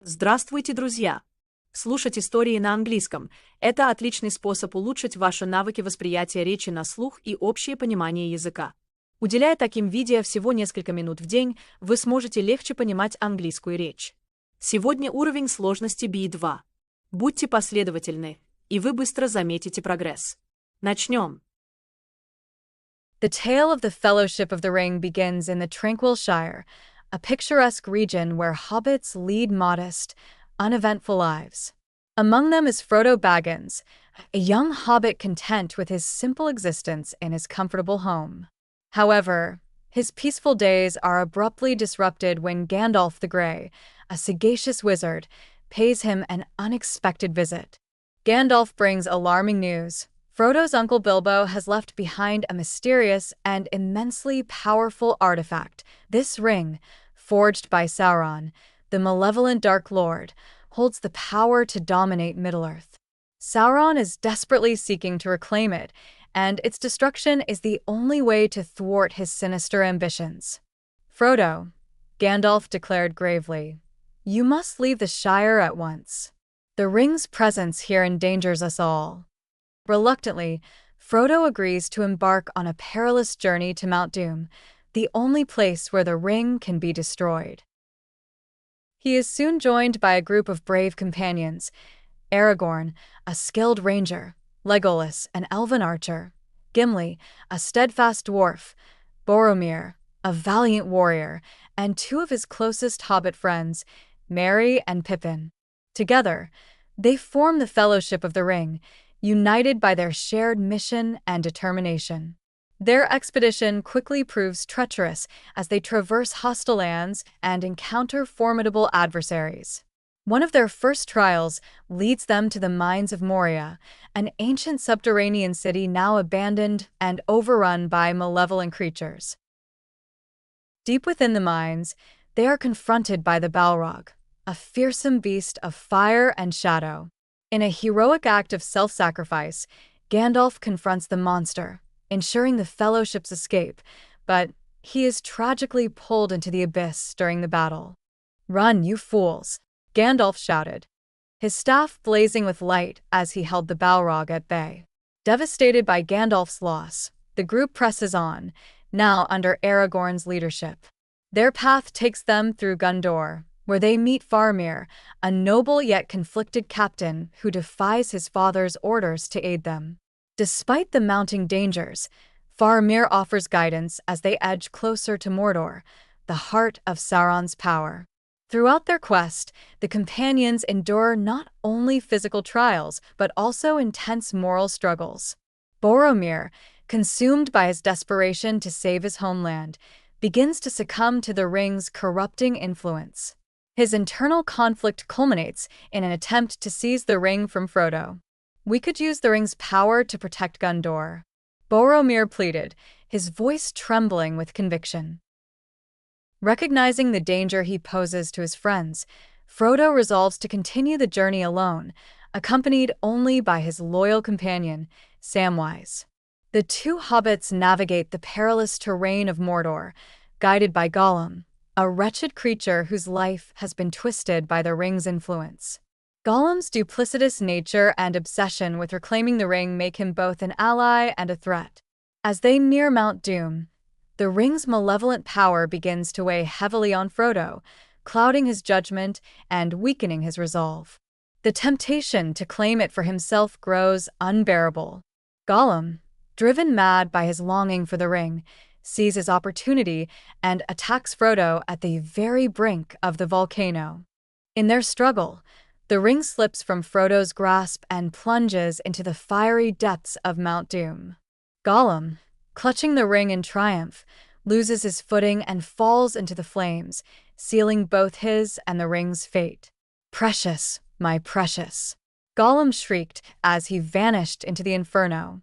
Здравствуйте, друзья! Слушать истории на английском – это отличный способ улучшить ваши навыки восприятия речи на слух и общее понимание языка. Уделяя таким видео всего несколько минут в день, вы сможете легче понимать английскую речь. Сегодня уровень сложности B2. Будьте последовательны, и вы быстро заметите прогресс. Начнем. The tale of the Fellowship of the Ring begins in the Tranquil Shire, a picturesque region where hobbits lead modest, uneventful lives. Among them is Frodo Baggins, a young hobbit content with his simple existence in his comfortable home. However, his peaceful days are abruptly disrupted when Gandalf the Grey, a sagacious wizard, pays him an unexpected visit. Gandalf brings alarming news. Frodo's uncle Bilbo has left behind a mysterious and immensely powerful artifact. This ring, forged by Sauron, the malevolent Dark Lord, holds the power to dominate Middle-earth. Sauron is desperately seeking to reclaim it, and its destruction is the only way to thwart his sinister ambitions. Frodo, Gandalf declared gravely, "You must leave the Shire at once. The ring's presence here endangers us all." Reluctantly, Frodo agrees to embark on a perilous journey to Mount Doom, the only place where the ring can be destroyed. He is soon joined by a group of brave companions: Aragorn, a skilled ranger; Legolas, an elven archer; Gimli, a steadfast dwarf; Boromir, a valiant warrior; and two of his closest hobbit friends, Merry and Pippin. Together, they form the Fellowship of the Ring, united by their shared mission and determination. Their expedition quickly proves treacherous as they traverse hostile lands and encounter formidable adversaries. One of their first trials leads them to the mines of Moria, an ancient subterranean city now abandoned and overrun by malevolent creatures. Deep within the mines, they are confronted by the Balrog, a fearsome beast of fire and shadow. In a heroic act of self-sacrifice, Gandalf confronts the monster, ensuring the Fellowship's escape, but he is tragically pulled into the abyss during the battle. "Run, you fools!" Gandalf shouted, his staff blazing with light as he held the Balrog at bay. Devastated by Gandalf's loss, the group presses on, now under Aragorn's leadership. Their path takes them through Gondor, where they meet Faramir, a noble yet conflicted captain who defies his father's orders to aid them. Despite the mounting dangers, Faramir offers guidance as they edge closer to Mordor, the heart of Sauron's power. Throughout their quest, the companions endure not only physical trials but also intense moral struggles. Boromir, consumed by his desperation to save his homeland, begins to succumb to the ring's corrupting influence. His internal conflict culminates in an attempt to seize the ring from Frodo. "We could use the ring's power to protect Gondor," Boromir pleaded, his voice trembling with conviction. Recognizing the danger he poses to his friends, Frodo resolves to continue the journey alone, accompanied only by his loyal companion, Samwise. The two hobbits navigate the perilous terrain of Mordor, guided by Gollum, a wretched creature whose life has been twisted by the ring's influence. Gollum's duplicitous nature and obsession with reclaiming the ring make him both an ally and a threat. As they near Mount Doom, the ring's malevolent power begins to weigh heavily on Frodo, clouding his judgment and weakening his resolve. The temptation to claim it for himself grows unbearable. Gollum, driven mad by his longing for the ring, seizes opportunity and attacks Frodo at the very brink of the volcano. In their struggle, the ring slips from Frodo's grasp and plunges into the fiery depths of Mount Doom. Gollum, clutching the ring in triumph, loses his footing and falls into the flames, sealing both his and the ring's fate. "Precious, my precious!" Gollum shrieked as he vanished into the inferno.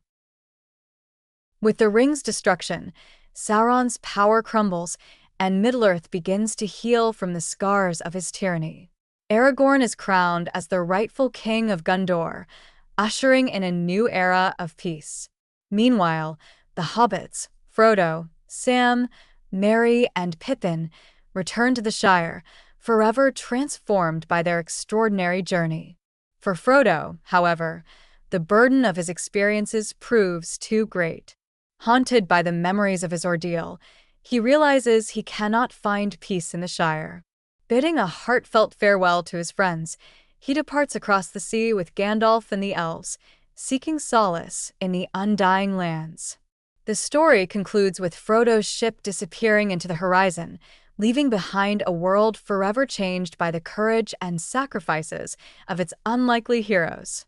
With the ring's destruction, Sauron's power crumbles, and Middle-earth begins to heal from the scars of his tyranny. Aragorn is crowned as the rightful king of Gondor, ushering in a new era of peace. Meanwhile, the hobbits, Frodo, Sam, Merry, and Pippin, return to the Shire, forever transformed by their extraordinary journey. For Frodo, however, the burden of his experiences proves too great. Haunted by the memories of his ordeal, he realizes he cannot find peace in the Shire. Bidding a heartfelt farewell to his friends, he departs across the sea with Gandalf and the elves, seeking solace in the undying lands. The story concludes with Frodo's ship disappearing into the horizon, leaving behind a world forever changed by the courage and sacrifices of its unlikely heroes.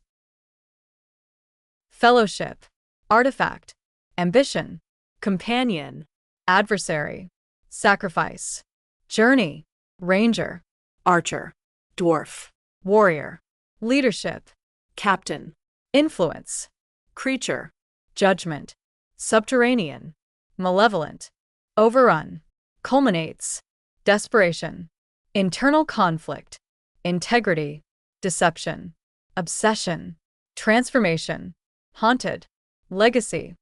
Fellowship, artifact, ambition, companion, adversary, sacrifice, journey, ranger, archer, dwarf, warrior, leadership, captain, influence, creature, judgment, subterranean, malevolent, overrun, culminates, desperation, internal conflict, integrity, deception, obsession, transformation, haunted, legacy.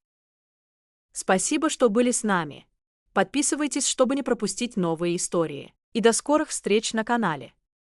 Спасибо, что были с нами. Подписывайтесь, чтобы не пропустить новые истории. И до скорых встреч на канале.